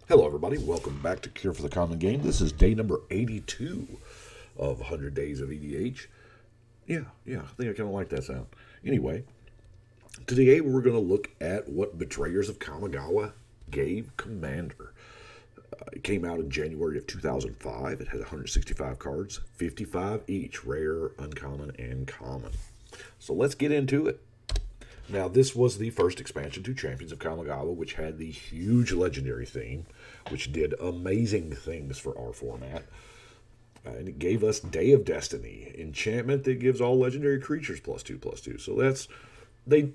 Hello everybody, welcome back to Cure for the Common Game. This is day number 82 of 100 Days of EDH. Yeah, I think I kind of like that sound. Anyway, today we're going to look at what Betrayers of Kamigawa gave Commander. It came out in January of 2005. It had 165 cards, 55 each, rare, uncommon, and common. So let's get into it. Now, this was the first expansion to Champions of Kamigawa, which had the huge legendary theme, which did amazing things for our format. And it gave us Day of Destiny, enchantment that gives all legendary creatures +2/+2. So they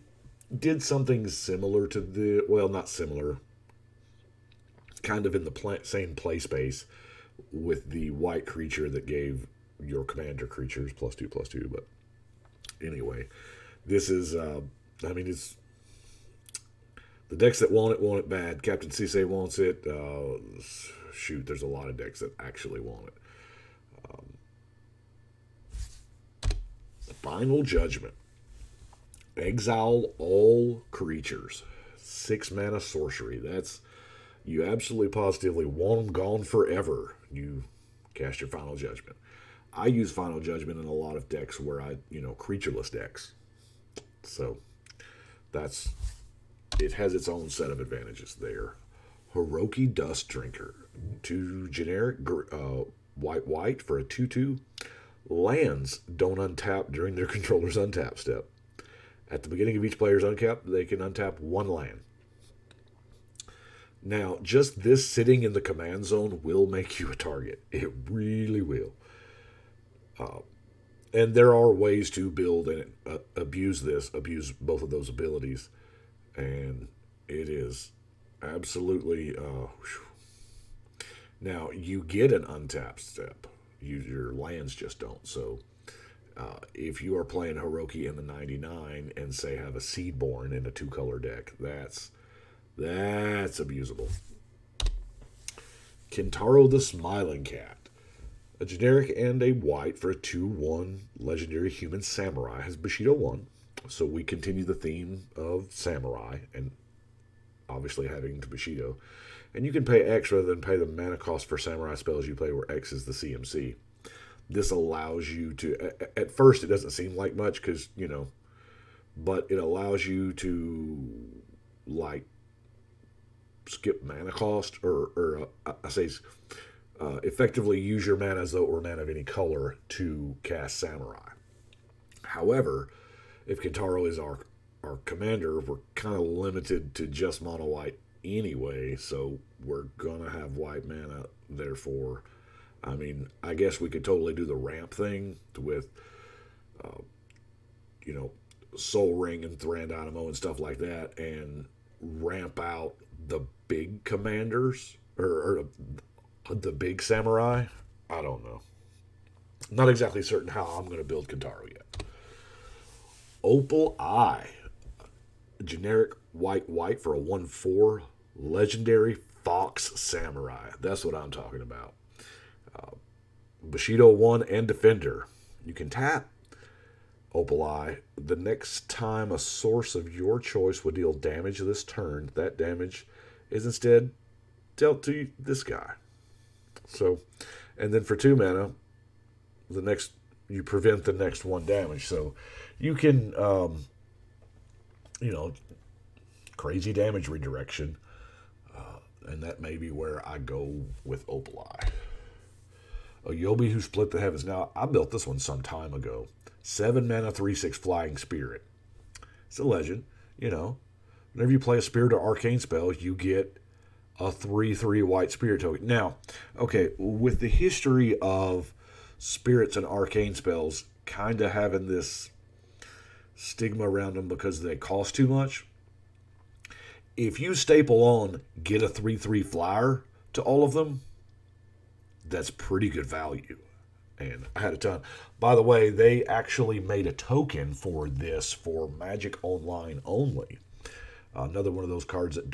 did something similar to the, well, not similar, kind of in the same play space with the white creature that gave your commander creatures +2/+2. But anyway, this is... it's the decks that want it bad. Captain Cisse wants it. Shoot, there's a lot of decks that actually want it. Final Judgment. Exile all creatures. 6 mana sorcery. That's, you absolutely positively want them gone forever. You cast your Final Judgment. I use Final Judgment in a lot of decks where creatureless decks. So it has its own set of advantages there. Orochi Dust Drinker. 2 generic white for a 2/2. Lands don't untap during their controller's untap step. At the beginning of each player's untap, they can untap 1 land. Now, just this sitting in the command zone will make you a target. It really will. And there are ways to build and abuse both of those abilities. And it is absolutely... Now, you get an untapped step. Your lands just don't. So, if you are playing Orochi in the 99 and, say, have a Seedborn in a 2-color deck, that's abusable. Kentaro the Smiling Cat. A generic and a white for a 2/1 legendary human samurai has Bushido 1. So we continue the theme of samurai and obviously having to Bushido. And you can pay X rather than pay the mana cost for samurai spells you play where X is the CMC. This allows you to, at first it doesn't seem like much because, but it allows you to, skip mana cost effectively use your mana as though it were mana of any color to cast Samurai. However, if Kentaro is our commander, we're kind of limited to just mono white anyway, so we're going to have white mana. Therefore, I guess we could totally do the ramp thing with, Soul Ring and Thran Dynamo and stuff like that, and ramp out the big commanders, or the big samurai. I don't know. Not exactly certain how I'm going to build Kentaro yet. Opal Eye. Generic white for a 1/4 legendary Fox Samurai. That's what I'm talking about. Bushido 1 and Defender. You can tap Opal Eye. The next time a source of your choice would deal damage this turn, that damage is instead dealt to this guy. So, and then for 2 mana, you prevent the next 1 damage. So you can, crazy damage redirection. And that may be where I go with Opal Eye. A Yobi who split the heavens. Now, I built this one some time ago. 7 mana, 3/6 Flying Spirit. It's a legend, Whenever you play a Spirit or Arcane spell, you get a 3/3 white spirit token. Now, okay, with the history of spirits and arcane spells kind of having this stigma around them because they cost too much, if you staple on get a 3/3 flyer to all of them, that's pretty good value. And I had a ton. By the way, they actually made a token for this for Magic Online only. Another one of those cards that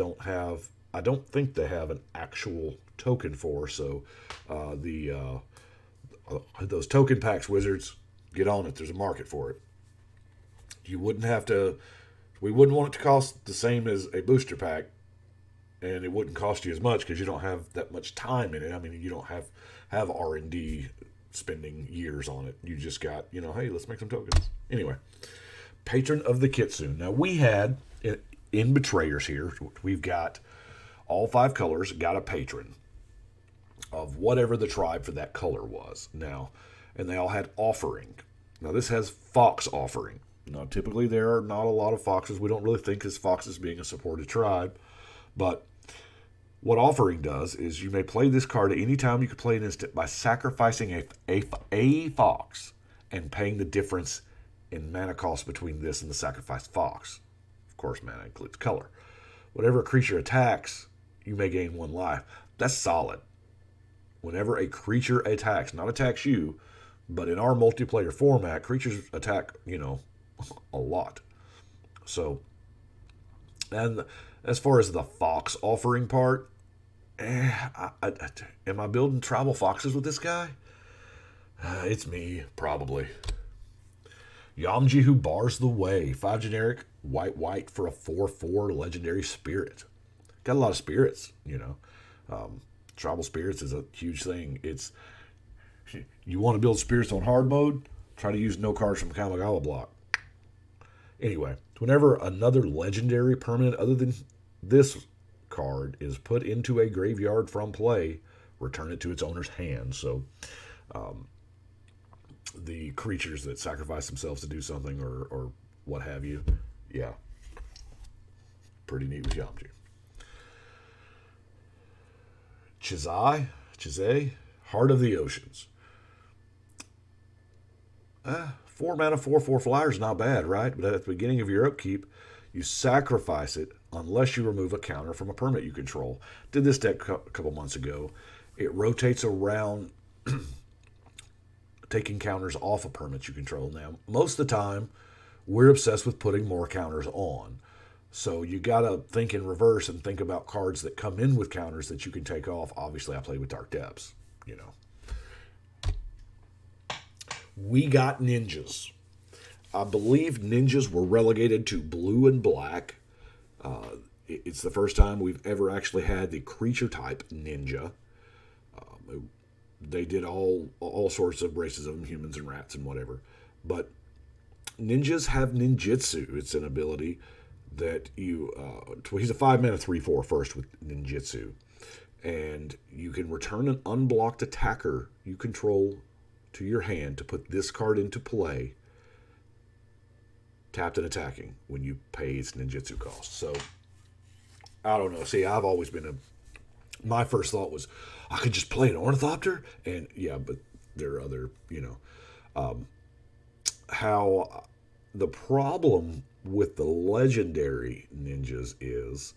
I don't think they have an actual token for, so those token packs, Wizards, get on it. There's a market for it. We wouldn't want it to cost the same as a booster pack, and it wouldn't cost you as much because you don't have that much time in it. I mean, you don't have R&D spending years on it. You just got, hey, let's make some tokens. Anyway, Patron of the Kitsune. Now, we had, in Betrayers here, we've got all 5 colors, got a patron of whatever the tribe for that color was. Now, and they all had offering. Now, this has fox offering. Now, typically there are not a lot of foxes. We don't really think of foxes being a supported tribe. But what offering does is you may play this card at any time you can play an instant by sacrificing a fox and paying the difference in mana cost between this and the sacrificed fox. Of course, mana includes color. Whenever a creature attacks, you may gain 1 life. That's solid. Whenever a creature attacks, not attacks you, but in our multiplayer format, creatures attack, a lot. So, and as far as the fox offering part, am I building tribal foxes with this guy? It's me, probably. Yamji who bars the way. 5 generic, white for a 4/4 legendary spirit. Got a lot of spirits, Tribal spirits is a huge thing. You want to build spirits on hard mode? Try to use no cards from Kamigawa block. Anyway, whenever another legendary permanent other than this card is put into a graveyard from play, return it to its owner's hand. So, the creatures that sacrifice themselves to do something or what have you, yeah, pretty neat with Yamji. Chizai, Heart of the Oceans. 4 mana, 4/4 flyer is not bad, right? But at the beginning of your upkeep, you sacrifice it unless you remove a counter from a permanent you control. Did this deck a couple months ago. It rotates around taking counters off a permanent you control. Now, most of the time, we're obsessed with putting more counters on. So you got to think in reverse and think about cards that come in with counters that you can take off. Obviously, I play with Dark Depths, We got ninjas. I believe ninjas were relegated to blue and black. It's the first time we've ever actually had the creature type ninja. They did all sorts of races of them, humans and rats and whatever. But ninjas have ninjutsu. It's an ability that he's a 5 mana 3/4 first with ninjutsu. And you can return an unblocked attacker you control to your hand to put this card into play, tapped and attacking when you pay its ninjutsu cost. So, I don't know. See, I've always been my first thought was, I could just play an Ornithopter? And, yeah, but there are other, how the problem with the legendary ninjas is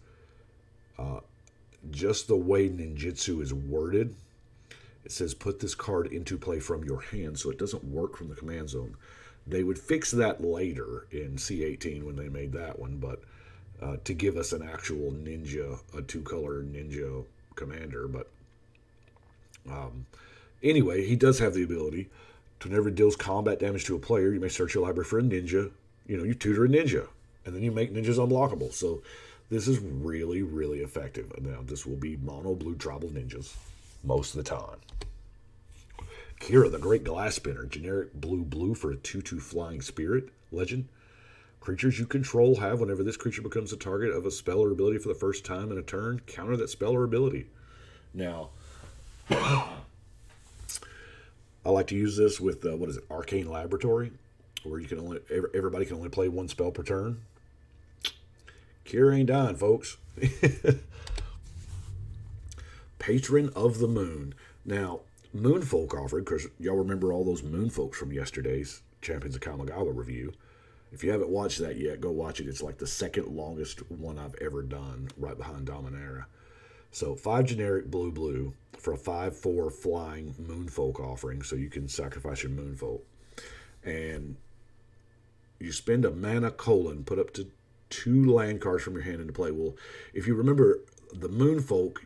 just the way ninjutsu is worded. It says put this card into play from your hand, so it doesn't work from the command zone. They would fix that later in C18 when they made that one, but to give us an actual ninja, a 2-color ninja commander. But anyway, he does have the ability to, whenever it deals combat damage to a player, you may search your library for a ninja. You tutor a ninja, and then you make ninjas unblockable. So this is really, really effective. Now, this will be mono blue tribal ninjas most of the time. Kira, the Great Glass Spinner, generic blue for a 2/2 flying spirit legend. Creatures you control have, whenever this creature becomes the target of a spell or ability for the first time in a turn, counter that spell or ability. Now, I like to use this with, Arcane Laboratory, where everybody can only play 1 spell per turn. Kira ain't dying, folks. Patron of the Moon. Now, Moonfolk offered, because y'all remember all those Moonfolks from yesterday's Champions of Kamigawa review. If you haven't watched that yet, go watch it. It's like the second longest one I've ever done, right behind Dominaria. So 5 generic blue for a 5/4 flying Moonfolk offering, so you can sacrifice your Moonfolk. And you spend a mana colon, put up to 2 land cards from your hand into play. Well, if you remember, the Moonfolk,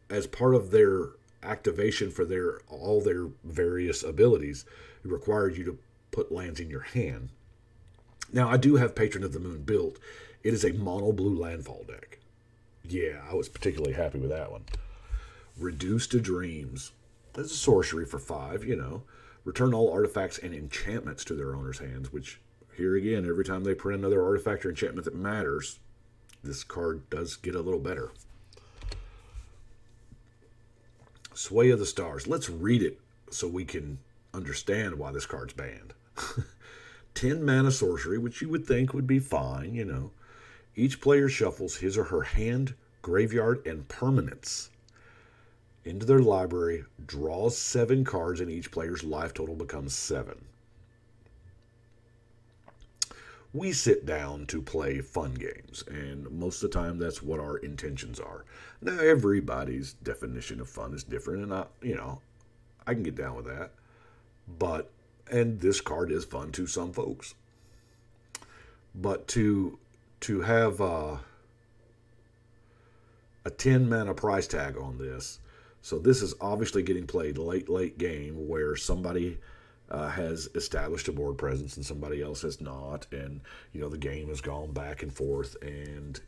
as part of their activation for all their various abilities, it required you to put lands in your hand. Now, I do have Patron of the Moon built. It is a mono blue landfall deck. Yeah, I was particularly happy with that one. Reduce to Dreams. That's a sorcery for 5, you know. Return all artifacts and enchantments to their owner's hands, which, here again, every time they print another artifact or enchantment that matters, this card does get a little better. Sway of the Stars. Let's read it so we can understand why this card's banned. 10 mana sorcery, which you would think would be fine, you know. Each player shuffles his or her hand, graveyard, and permanents into their library, draws 7 cards, and each player's life total becomes 7. We sit down to play fun games, and most of the time that's what our intentions are. Now, everybody's definition of fun is different, and I can get down with that. And this card is fun to some folks. But to have a 10 mana price tag on this, so this is obviously getting played late game where somebody has established a board presence and somebody else has not, and the game has gone back and forth, and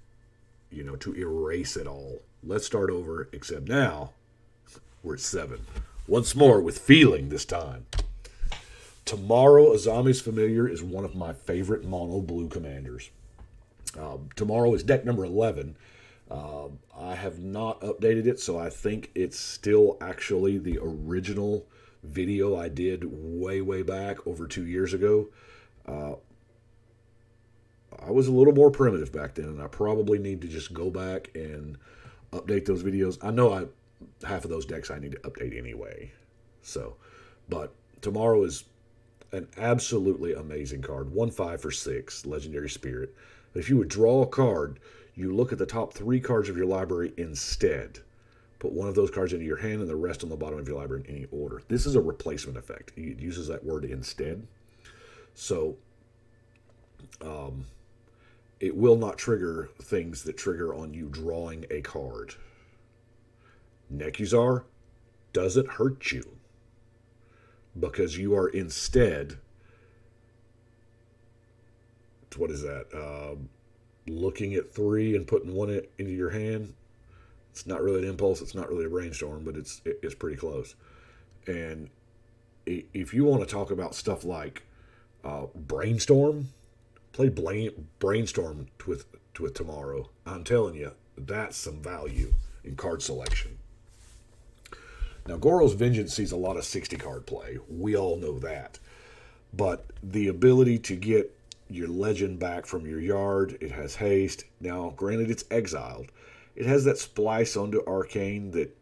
to erase it all, let's start over, except now we're at 7 once more with feeling this time. Tomorrow, Azami's Familiar is one of my favorite mono blue commanders. Tomorrow is deck number 11. I have not updated it, so I think it's still actually the original video I did way back over 2 years ago. I was a little more primitive back then, and I probably need to just go back and update those videos. I know half of those decks I need to update anyway. But tomorrow is an absolutely amazing card. 1/5 for 6, Legendary Spirit. If you would draw a card, you look at the top 3 cards of your library instead. Put one of those cards into your hand and the rest on the bottom of your library in any order. This is a replacement effect. It uses that word instead. So, it will not trigger things that trigger on you drawing a card. Nekuzar doesn't hurt you because you are instead, what is that? Looking at 3 and putting 1 into your hand. It's not really an impulse. It's not really a brainstorm, but it's pretty close. And if you want to talk about stuff like brainstorm, play brainstorm with tomorrow. I'm telling you, that's some value in card selection. Now, Goro's Vengeance sees a lot of 60-card play. We all know that. But the ability to get your legend back from your yard, it has haste. Now, granted, it's exiled. It has that splice onto Arcane that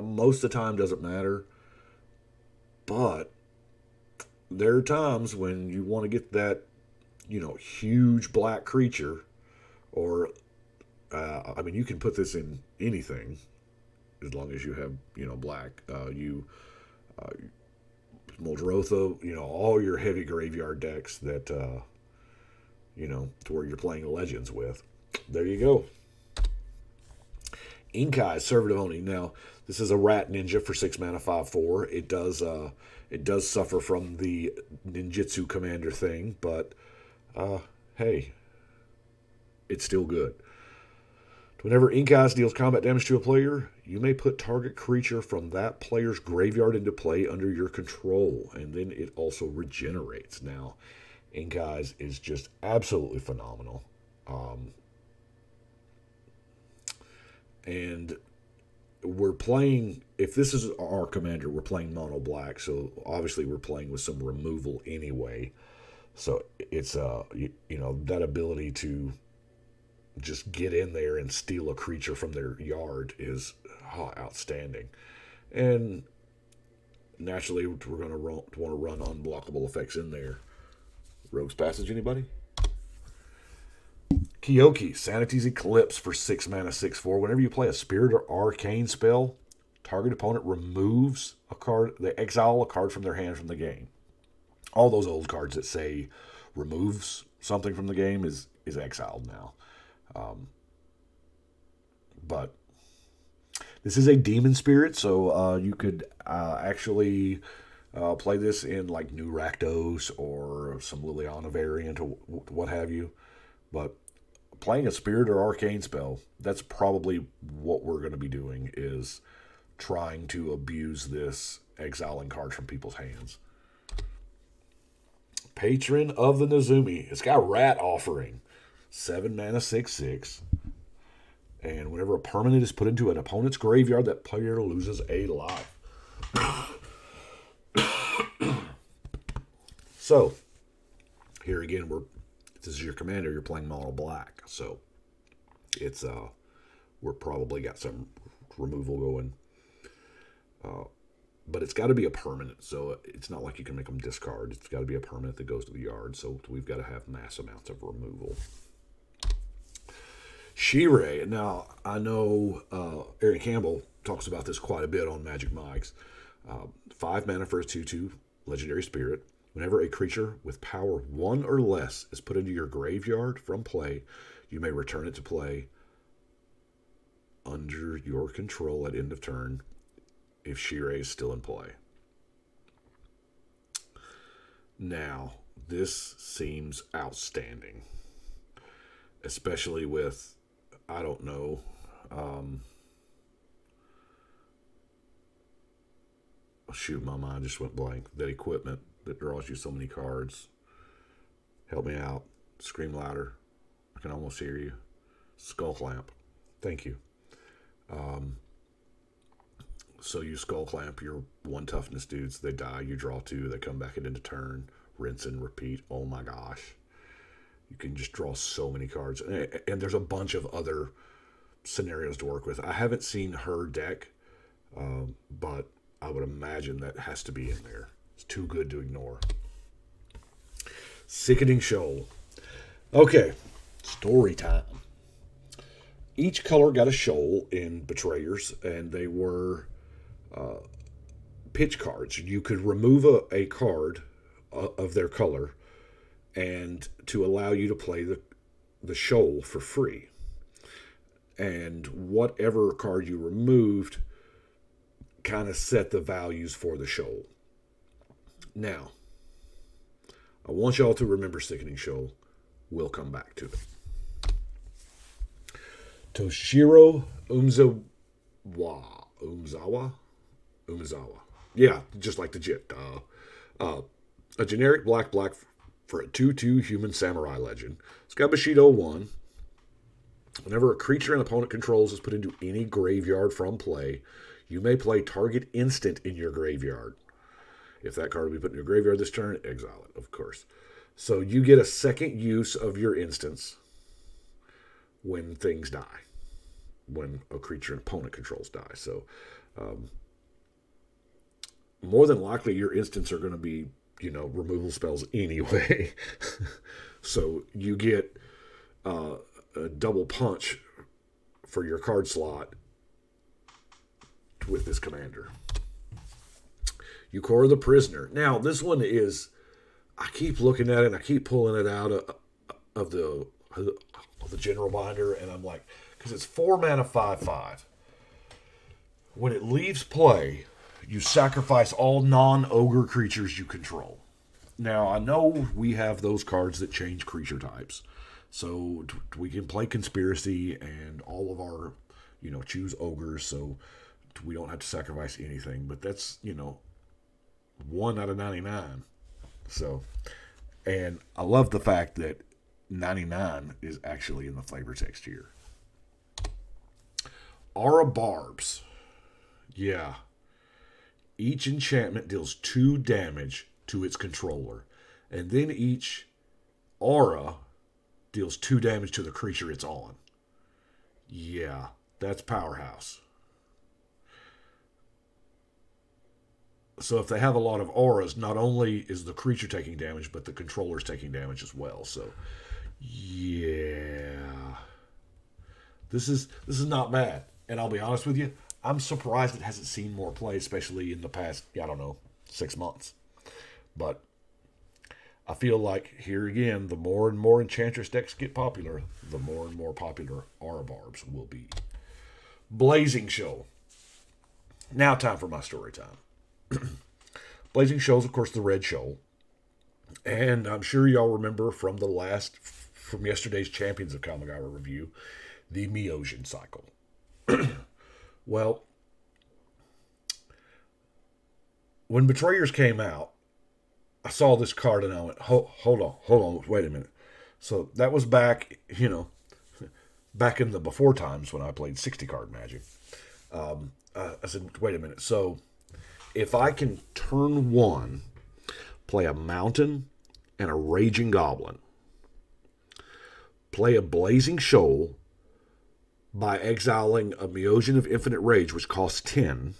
most of the time doesn't matter. But there are times when you want to get that, huge black creature. Or, you can put this in anything as long as you have, black. Muldrotha, all your heavy graveyard decks that, to where you're playing Legends with. There you go. Inkai, Servitive Owning. Now, this is a rat ninja for 6 mana, 5/4. It does suffer from the ninjutsu commander thing, but hey, it's still good. Whenever Inkai deals combat damage to a player, you may put target creature from that player's graveyard into play under your control, and then it also regenerates. Now, Inkai is just absolutely phenomenal. And we're playing, if this is our commander, we're playing mono black, so obviously we're playing with some removal anyway. So it's, that ability to just get in there and steal a creature from their yard is outstanding. And naturally, we're going to want to run unblockable effects in there. Rogue's Passage, anybody? Kyoki, Sanity's Eclipse for 6 mana, 6/4. Whenever you play a Spirit or Arcane spell, target opponent removes a card. They exile a card from their hand from the game. All those old cards that say removes something from the game is exiled now. But this is a Demon Spirit, so you could actually play this in like New Rakdos or some Liliana variant or what have you. But playing a spirit or arcane spell, that's probably what we're going to be doing, is trying to abuse this exiling card from people's hands. Patron of the Nezumi. It's got Rat Offering. 7 mana, 6/6. And whenever a permanent is put into an opponent's graveyard, that player loses a life. So, here again, this is your commander. You're playing mono black, so it's we're probably got some removal going. But it's got to be a permanent, so it's not like you can make them discard. It's got to be a permanent that goes to the yard, so we've got to have mass amounts of removal. Shirei. Now, I know Aaron Campbell talks about this quite a bit on Magic Mike's. 5 mana for a 2/2 legendary spirit. Whenever a creature with power 1 or less is put into your graveyard from play, you may return it to play under your control at end of turn if Shirei is still in play. Now, this seems outstanding, especially with, I don't know, shoot, my mind just went blank. That equipment that draws you so many cards. Help me out. Scream louder. I can almost hear you. Skull Clamp. Thank you. So you Skull Clamp your 1 toughness dudes. They die. You draw 2. They come back at end of turn. Rinse and repeat. Oh my gosh. You can just draw so many cards. And there's a bunch of other scenarios to work with. I haven't seen her deck, but I would imagine that has to be in there. It's too good to ignore. Sickening Shoal. Okay, story time. Each color got a shoal in Betrayers, and they were pitch cards. You could remove a card of their color and to allow you to play the shoal for free. And whatever card you removed kind of set the values for the shoal. Now, I want y'all to remember Sickening Shoal. We'll come back to it. Toshiro Umezawa. Yeah, just like the JIT. A generic black for a 2/2 human samurai legend. It's got Bushido 1. Whenever a creature an opponent controls is put into any graveyard from play, you may play target instant in your graveyard. If that card will be put in your graveyard this turn, exile it, of course. So you get a second use of your instance when things die. When a creature an opponent controls die. So more than likely your instants are going to be, removal spells anyway. So you get a double punch for your card slot with this commander. Yukora the Prisoner. Now, this one is, I keep looking at it and I keep pulling it out of the general binder, and I'm like, because it's 4 mana 5/5. When it leaves play, you sacrifice all non-ogre creatures you control. Now, I know we have those cards that change creature types. So we can play Conspiracy and all of our, choose ogres, so we don't have to sacrifice anything. But that's, 1 out of 99. So, and I love the fact that 99 is actually in the flavor text here. Aura Barbs. Yeah. Each enchantment deals 2 damage to its controller. And then each aura deals 2 damage to the creature it's on. Yeah, that's powerhouse. So if they have a lot of auras, not only is the creature taking damage, but the controller's taking damage as well. So, yeah. This is not bad. And I'll be honest with you, I'm surprised it hasn't seen more play, especially in the past, 6 months. But I feel like, here again, the more and more Enchantress decks get popular, the more and more popular Aura Barbs will be. Blazing Shoal. Now time for my story time. Blazing Shoal is, of course, the red shoal. And I'm sure y'all remember from the last from yesterday's Champions of Kamigawa review, the Myojin cycle. Well, when Betrayers came out, I saw this card and I went, hold on, wait a minute. So that was back, back in the before times when I played 60-card Magic. I said, wait a minute. So if I can turn 1, play a Mountain and a Raging Goblin, play a Blazing Shoal by exiling a Myojin of Infinite Rage, which costs 10,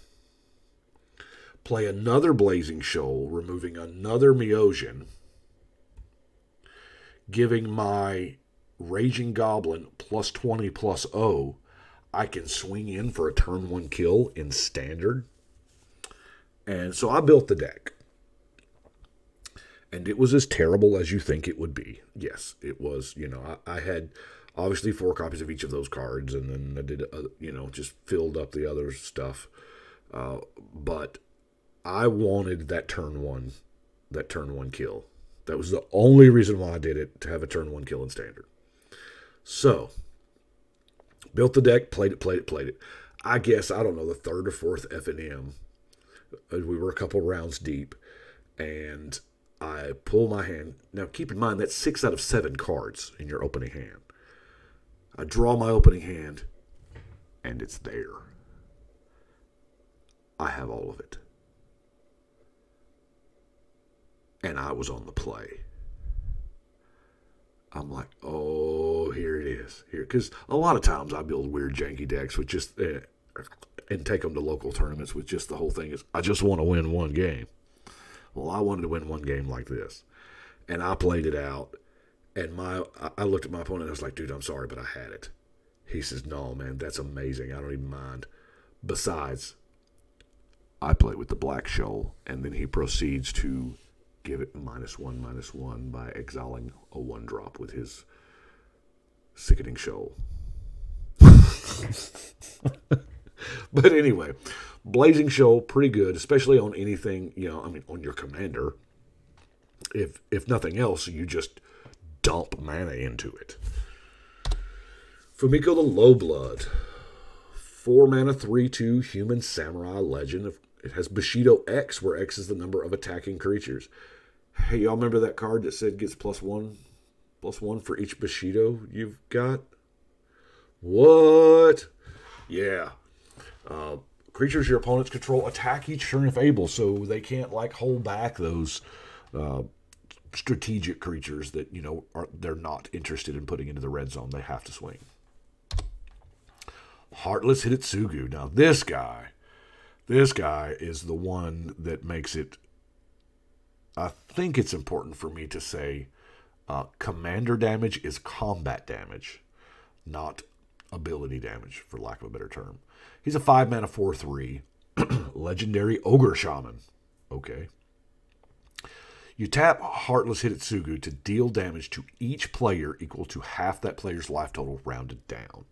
play another Blazing Shoal, removing another Myojin, giving my Raging Goblin plus 20 plus 0, I can swing in for a turn 1 kill in Standard. And so I built the deck. And it was as terrible as you think it would be. Yes, it was. I had obviously 4 copies of each of those cards, and then I did, just filled up the other stuff. But I wanted that turn 1 kill. That was the only reason why I did it, to have a turn 1 kill in Standard. So, built the deck, played it. I guess, I don't know, the 3rd or 4th F&M. We were a couple rounds deep, and I pull my hand. Now, keep in mind, that's 6 out of 7 cards in your opening hand. I draw my opening hand, and it's there. I have all of it. And I was on the play. I'm like, oh, here it is. Because a lot of times I build weird, janky decks with just, and take them to local tournaments with just the whole thing is, I just want to win 1 game. Well, I wanted to win 1 game like this. And I played it out. And I looked at my opponent and I was like, dude, I'm sorry, but I had it. He says, no, man, that's amazing. I don't even mind. Besides, I play with the Black Shoal. And then he proceeds to give it -1/-1 by exiling a 1-drop with his Sickening Shoal. But anyway, Blazing Shoal, pretty good, especially on anything, on your commander. If nothing else, you just dump mana into it. Fumiko the Lowblood. 4 mana, 3/2 human samurai legend. It has Bushido X, where X is the number of attacking creatures. Hey, y'all remember that card that said gets +1 for each Bushido you've got? What? Yeah. Creatures your opponents control attack each turn if able, so they can't hold back those strategic creatures that they're not interested in putting into the red zone. They have to swing. Heartless Hitotsugu. Now this guy is the one that makes it. I think it's important for me to say, commander damage is combat damage, not ability damage, for lack of a better term. He's a 5 mana 4/3 legendary ogre shaman. Okay. You tap Heartless Hitotsugu to deal damage to each player equal to half that player's life total rounded down.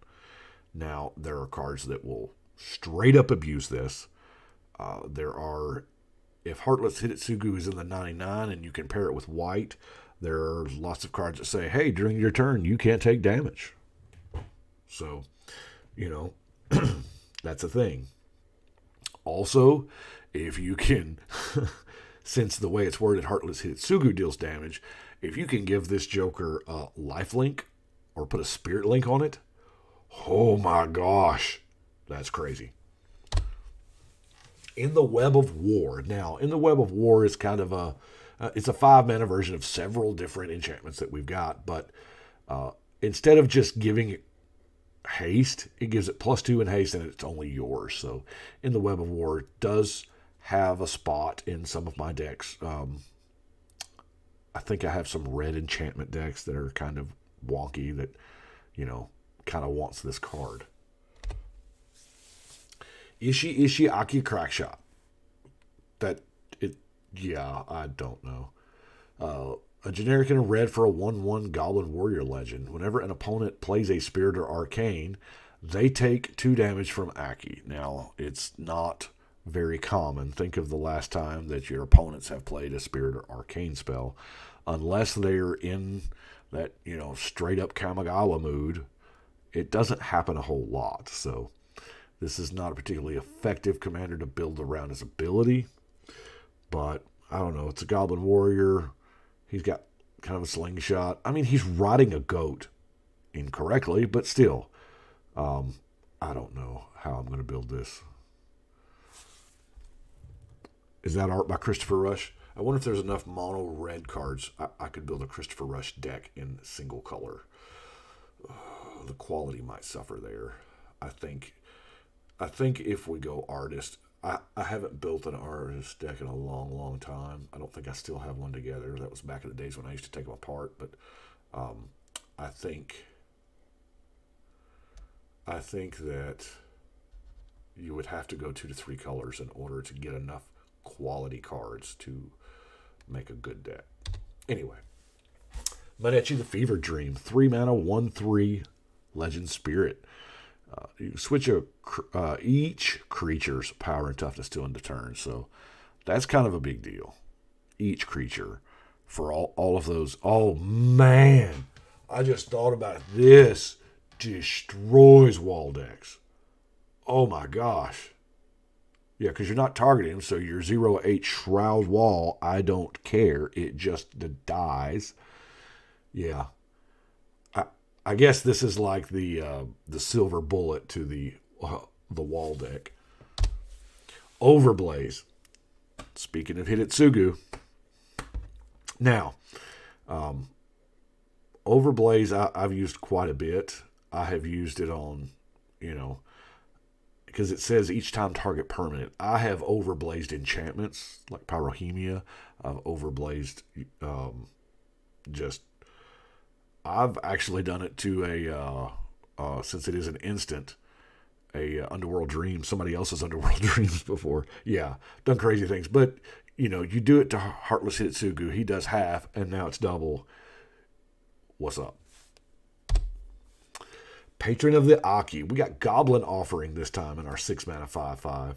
Now, there are cards that will straight up abuse this. If Heartless Hitotsugu is in the 99 and you can pair it with white, there are lots of cards that say, hey, during your turn, you can't take damage. So, that's a thing. Also, if you can, since the way it's worded, Heartless Hitotsugu deals damage, if you can give this Joker a lifelink or put a spirit link on it, oh my gosh, that's crazy. In the Web of War. Now, in the Web of War is kind of it's a 5 mana version of several different enchantments that we've got, but instead of just giving it haste, it gives it +2 in haste, and it's only yours. So, in the Web of War, it does have a spot in some of my decks. I think I have some red enchantment decks that are kind of wonky that, kind of wants this card. Ishi Aki Crackshot. I don't know. A generic and a red for a 1/1 Goblin Warrior Legend. Whenever an opponent plays a Spirit or Arcane, they take 2 damage from Aki. Now, it's not very common. Think of the last time that your opponents have played a Spirit or Arcane spell. Unless they're in that, you know, straight up Kamigawa mood, it doesn't happen a whole lot. So this is not a particularly effective commander to build around his ability. But, I don't know, it's a Goblin Warrior. He's got kind of a slingshot. I mean, he's riding a goat incorrectly, but still. I don't know how I'm going to build this. Is that art by Christopher Rush? I wonder if there's enough mono red cards. I could build a Christopher Rush deck in single color. The quality might suffer there. I think if we go artist, I haven't built an artist deck in a long, long time. I don't think I still have one together. That was back in the days when I used to take them apart. But I think that you would have to go 2 to 3 colors in order to get enough quality cards to make a good deck. Anyway, Manechi the Fever Dream, 3 mana, 1/3, Legend Spirit. You switch each creature's power and toughness to end of turn, so that's kind of a big deal. Each creature for all of those. Oh man, I just thought about it. This destroys wall decks. Oh my gosh. Yeah, because you're not targeting them, so your 0/8 Shroud Wall, I don't care. It just dies. Yeah. I guess this is like the silver bullet to the wall deck. Overblaze. Speaking of Hitotsugu. Now, Overblaze I've used quite a bit. I have used it on, you know, because it says each time target permanent. I have overblazed enchantments like Pyrohemia. I've overblazed I've actually done it to since it is an instant, a Underworld Dream, somebody else's Underworld Dreams before. Yeah, done crazy things. But, you know, you do it to Heartless Hitotsugu. He does half, and now it's double. What's up? Patron of the Aki. We got Goblin Offering this time in our 6 mana 5/5.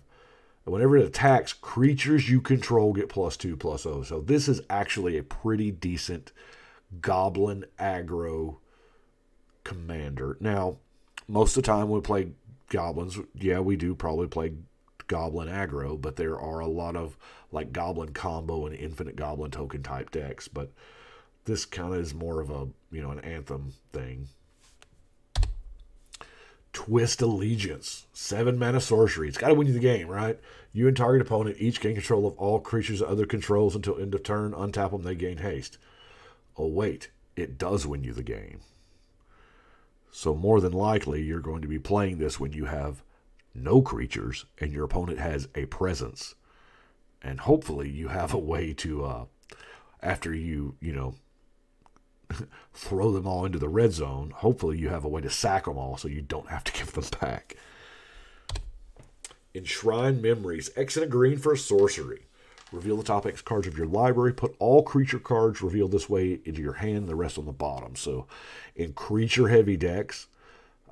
And whenever it attacks, creatures you control get +2/+0. So this is actually a pretty decent Goblin aggro commander. Now, most of the time we play Goblins, yeah, we do probably play Goblin aggro, but there are a lot of like Goblin combo and Infinite Goblin token type decks. But this kind of is more of a, you know, an Anthem thing. Twist Allegiance, 7 mana sorcery. It's got to win you the game, right? You and target opponent each gain control of all creatures other controls until end of turn. Untap them, they gain haste. Oh, wait, it does win you the game. So more than likely, you're going to be playing this when you have no creatures and your opponent has a presence. And hopefully you have a way to, after you know, throw them all into the red zone, hopefully you have a way to sack them all so you don't have to give them back. Enshrine Memories. X and a green for a sorcery. Reveal the top X cards of your library. Put all creature cards revealed this way into your hand, the rest on the bottom. So in creature-heavy decks,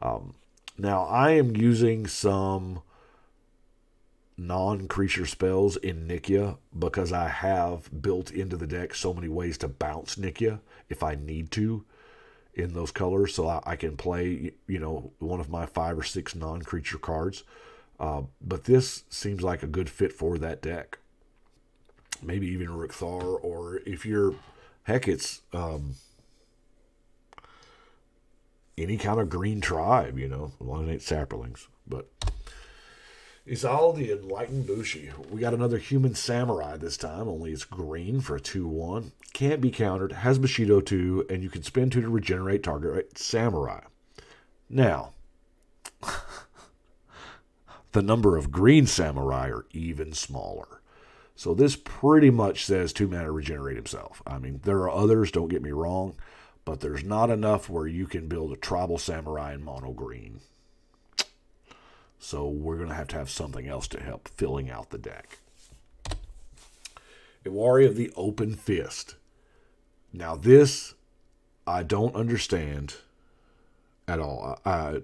now I am using some non-creature spells in Nikya because I have built into the deck so many ways to bounce Nikya if I need to in those colors. So I can play, you know, one of my 5 or 6 non-creature cards. But this seems like a good fit for that deck. Maybe even Rukthar, or if you're, heck, it's any kind of green tribe, you know, as long as it ain't saplings. But Izal the Enlightened Bushi. We got another human samurai this time, only it's green for a 2/1. Can't be countered, has Bushido 2, and you can spend 2 to regenerate target samurai. Now, the number of green samurai are even smaller. So this pretty much says 2 mana regenerate himself. I mean, there are others, don't get me wrong, but there's not enough where you can build a tribal samurai in mono green. So we're going to have something else to help filling out the deck. Iwamori of the Open Fist. Now this, I don't understand at all.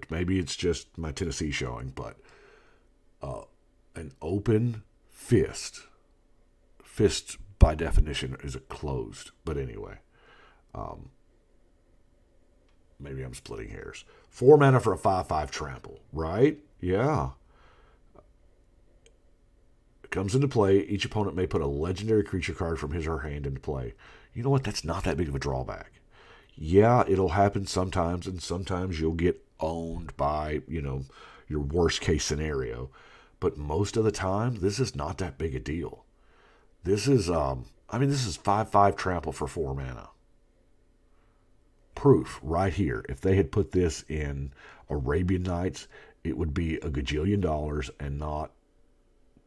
Maybe it's just my Tennessee showing, but an open fist. Fist, by definition, is a closed. But anyway, maybe I'm splitting hairs. 4 mana for a 5/5 trample, right? Yeah. It comes into play. Each opponent may put a legendary creature card from his or her hand into play. You know what? That's not that big of a drawback. Yeah, it'll happen sometimes, and sometimes you'll get owned by, your worst case scenario. But most of the time, this is not that big a deal. This is, this is 5/5 trample for 4 mana. Proof right here. If they had put this in Arabian Nights, it would be a gajillion dollars and not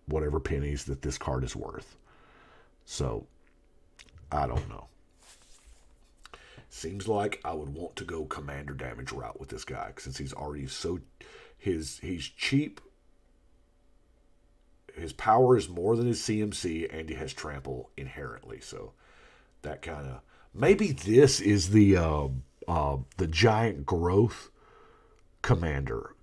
whatever pennies that this card is worth. So, I don't know. Seems like I would want to go commander damage route with this guy, since he's already he's cheap. His power is more than his CMC, and he has trample inherently. So that kind of, maybe this is the giant growth commander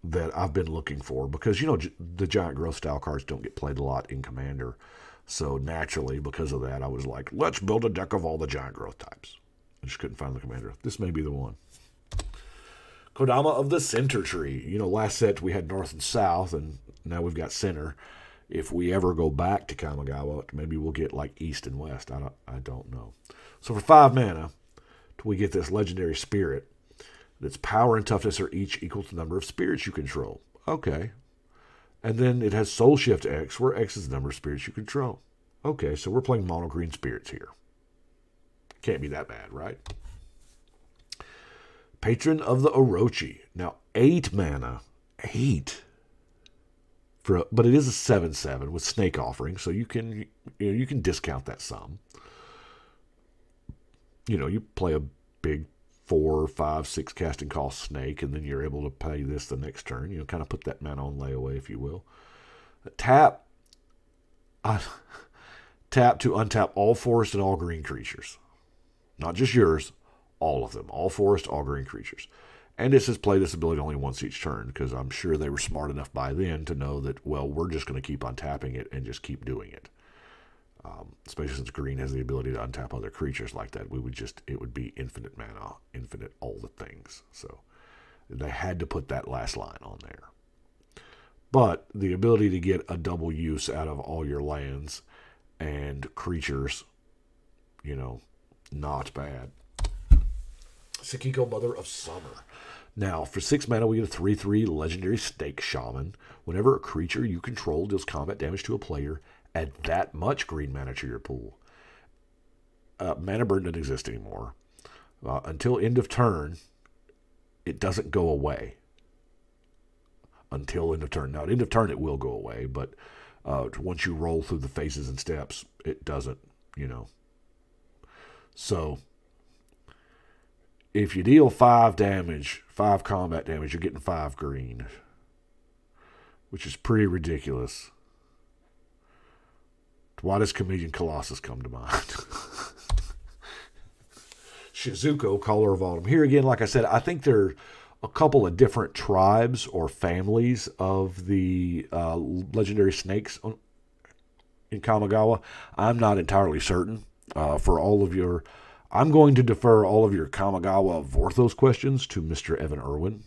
that I've been looking for, because the giant growth style cards don't get played a lot in commander. So naturally, because of that, I was like, let's build a deck of all the giant growth types. I just couldn't find the commander. This may be the one. Kodama of the Center Tree. Last set we had North and South, and now we've got Center. If we ever go back to Kamigawa, maybe we'll get like East and West. I don't know. So for 5 mana, we get this legendary spirit. Its power and toughness are each equal to the number of spirits you control. Okay. And then it has Soul Shift X, where X is the number of spirits you control. Okay, so we're playing mono green spirits here. Can't be that bad, right? Patron of the Orochi. Now, 8 mana. 8. But it is a 7/7 with Snake Offering, so you can discount that some. You play a big 4, 5, 6 casting cost Snake, and then you're able to play this the next turn. Kind of put that mana on layaway, if you will. Tap to untap all forest and all green creatures. Not just yours, all of them. All forest, all green creatures. And this has played this ability only once each turn, because I'm sure they were smart enough by then to know that, well, we're just going to keep untapping it and just keep doing it. Especially since green has the ability to untap other creatures like that. It would be infinite mana, infinite all the things. So they had to put that last line on there. But the ability to get a double use out of all your lands and creatures, not bad. Sakiko, Mother of Summer. Now, for 6 mana, we get a 3/3 legendary Snake Shaman. Whenever a creature you control deals combat damage to a player, add that much green mana to your pool. Mana burn doesn't exist anymore. Until end of turn, it doesn't go away. Until end of turn. Now, at end of turn, it will go away, but once you roll through the phases and steps, it doesn't, So, if you deal 5 damage, 5 combat damage, you're getting 5 green, which is pretty ridiculous. Why does Comedian Colossus come to mind? Shizuko, Caller of Autumn. Here again, like I said, I think there are a couple of different tribes or families of the legendary snakes in Kamigawa. I'm not entirely certain. For all of your... I'm going to defer all of your Kamigawa Vorthos questions to Mr. Evan Irwin.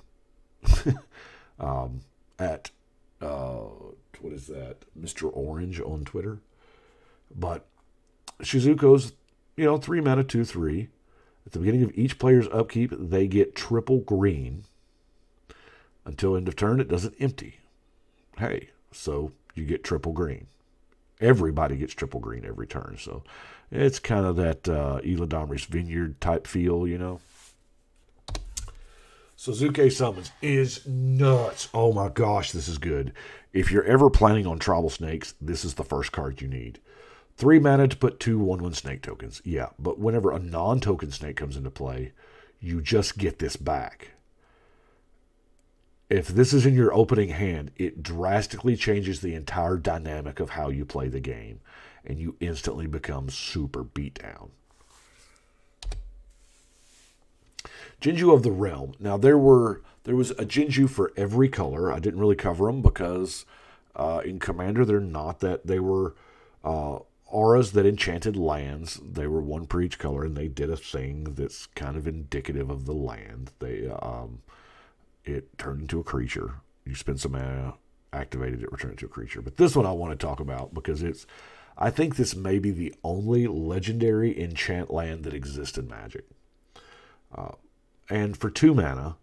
At, what is that? Mr. Orange on Twitter. But Shizuko's, 3 mana, 2/3. At the beginning of each player's upkeep, they get triple green. Until end of turn, it doesn't empty. Hey, so you get triple green. Everybody gets triple green every turn. So it's kind of that Eladamri's Vineyard type feel, Suzuki Summons is nuts. Oh my gosh, this is good. If you're ever planning on Tribal Snakes, this is the first card you need. 3 mana to put 2 1/1 snake tokens. Yeah, but whenever a non-token snake comes into play, you just get this back. If this is in your opening hand, it drastically changes the entire dynamic of how you play the game, and you instantly become super beatdown. Genju of the Realm. Now, there was a Genju for every color. I didn't really cover them because in Commander, they're not that. They were auras that enchanted lands. They were one per each color, and they did a thing that's kind of indicative of the land. It turned into a creature. You spend some mana, activated it, returned it to a creature. But this one I want to talk about because I think this may be the only legendary enchant land that exists in Magic. And for 2 mana,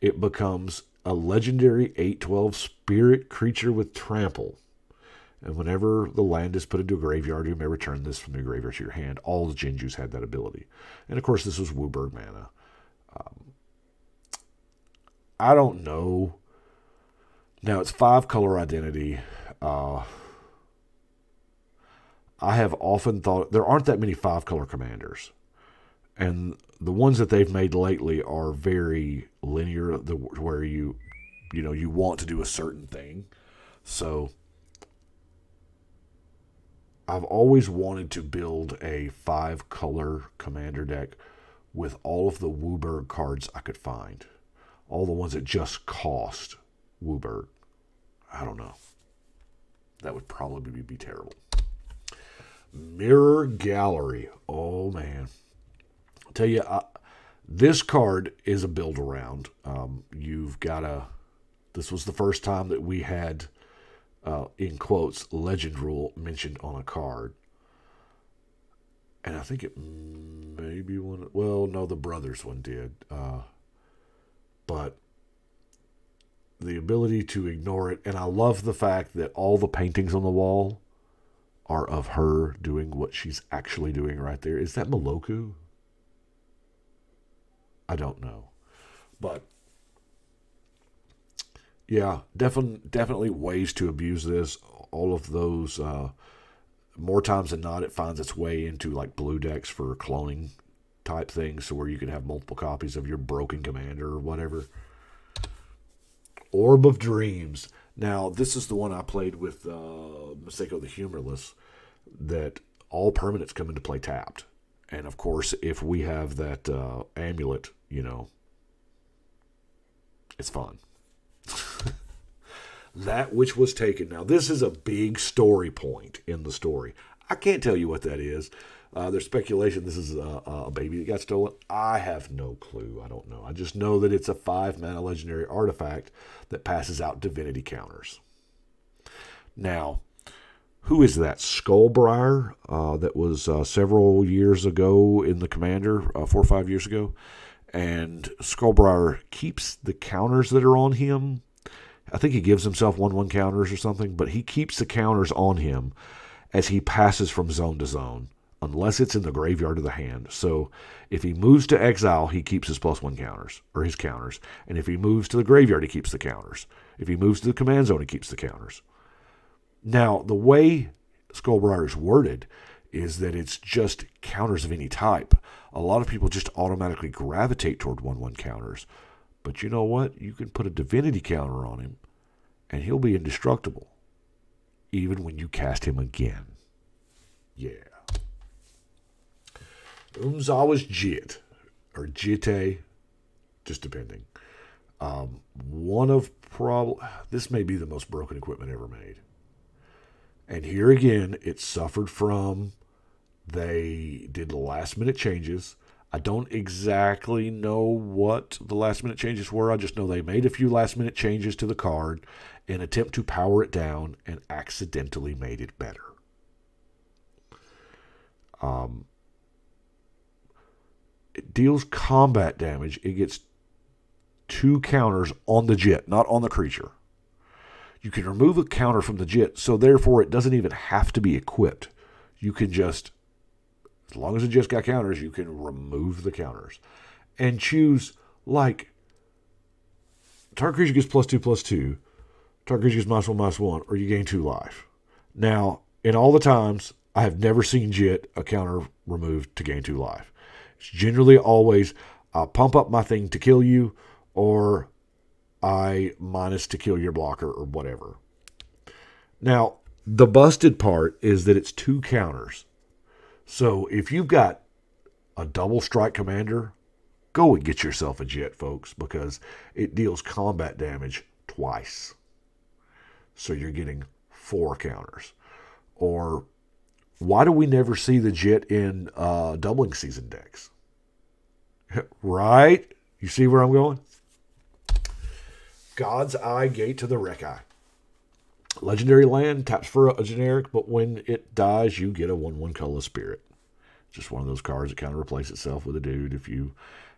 it becomes a legendary 8/12 spirit creature with trample. And whenever the land is put into a graveyard, you may return this from the graveyard to your hand. All the Genjus had that ability. And of course, this was WUBRG mana. I don't know. Now, it's 5-color identity. I have often thought there aren't that many 5-color commanders. And the ones that they've made lately are very linear, where you want to do a certain thing. So I've always wanted to build a 5-color commander deck with all of the WUBRG cards I could find. All the ones that just cost WUBRG. I don't know. That would probably be terrible. Mirror Gallery. Oh, man. I'll tell you, this card is a build-around. This was the first time that we had, in quotes, legend rule mentioned on a card. And I think it maybe one... Well, no, the Brothers one did. But the ability to ignore it, and I love the fact that all the paintings on the wall are of her doing what she's actually doing right there. Is that Moloku? I don't know. But yeah, definitely ways to abuse this. All of those, more times than not, it finds its way into like blue decks for cloning type things, so where you can have multiple copies of your broken commander or whatever. Orb of Dreams. Now, this is the one I played with Masako the Humorless, that all permanents come into play tapped. And, of course, if we have that amulet, it's fun. That which was taken. Now, this is a big story point in the story. I can't tell you what that is. There's speculation this is a baby that got stolen. I have no clue. I don't know. I just know that it's a 5-mana legendary artifact that passes out divinity counters. Now, who is that? Skullbriar, that was several years ago in the Commander, 4 or 5 years ago. And Skullbriar keeps the counters that are on him. I think he gives himself 1/1 counters or something, but he keeps the counters on him as he passes from zone to zone, unless it's in the graveyard of the hand. So if he moves to exile, he keeps his +1 counters, or his counters. And if he moves to the graveyard, he keeps the counters. If he moves to the command zone, he keeps the counters. Now, the way Skullbriar is worded is that it's just counters of any type. A lot of people just automatically gravitate toward 1/1 counters. But you know what? You can put a divinity counter on him, and he'll be indestructible, even when you cast him again. Yeah. Umzawa's Jit, or Jite, just depending. This may be the most broken equipment ever made. And here again, it suffered from, they did last-minute changes. I don't exactly know what the last-minute changes were. I just know they made a few last-minute changes to the card in an attempt to power it down and accidentally made it better. It deals combat damage. It gets 2 counters on the Jit, not on the creature. You can remove a counter from the Jit, so therefore it doesn't even have to be equipped. You can just, as long as it just got counters, you can remove the counters. And choose, like, target creature gets +2/+2, target creature gets -1/-1, or you gain 2 life. Now, in all the times, I have never seen Jit a counter removed to gain 2 life. It's generally always, I'll pump up my thing to kill you, or I minus to kill your blocker, or whatever. Now, the busted part is that it's 2 counters. So if you've got a double strike commander, go and get yourself a Jit, folks, because it deals combat damage twice. So you're getting 4 counters. Or Why do we never see the Jit in doubling season decks? Right? You see where I'm going? God's Eye, Gate to the Rek'Ai. Legendary land, taps for a generic, but when it dies, you get a 1/1 colorless spirit. Just one of those cards that kind of replace itself with a dude. If you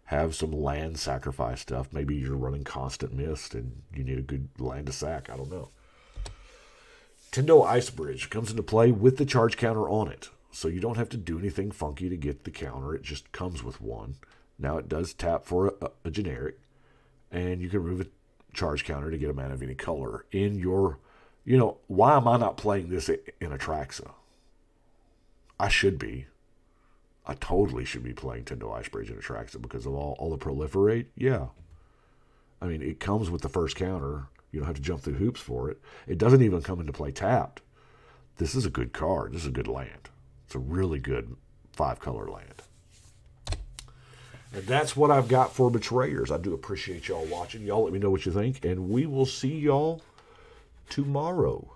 have some land sacrifice stuff, maybe you're running Constant Mist and you need a good land to sack. I don't know. Tendo Ice Bridge comes into play with the charge counter on it. So you don't have to do anything funky to get the counter. It just comes with one. Now it does tap for a generic. And you can remove a charge counter to get a mana of any color. In your, why am I not playing this in Atraxa? I should be. I totally should be playing Tendo Ice Bridge in Atraxa because of all the proliferate. Yeah. I mean, it comes with the first counter. You don't have to jump through hoops for it. It doesn't even come into play tapped. This is a good card. This is a good land. It's a really good 5-color land. And that's what I've got for Betrayers. I do appreciate y'all watching. Y'all let me know what you think. And we will see y'all tomorrow.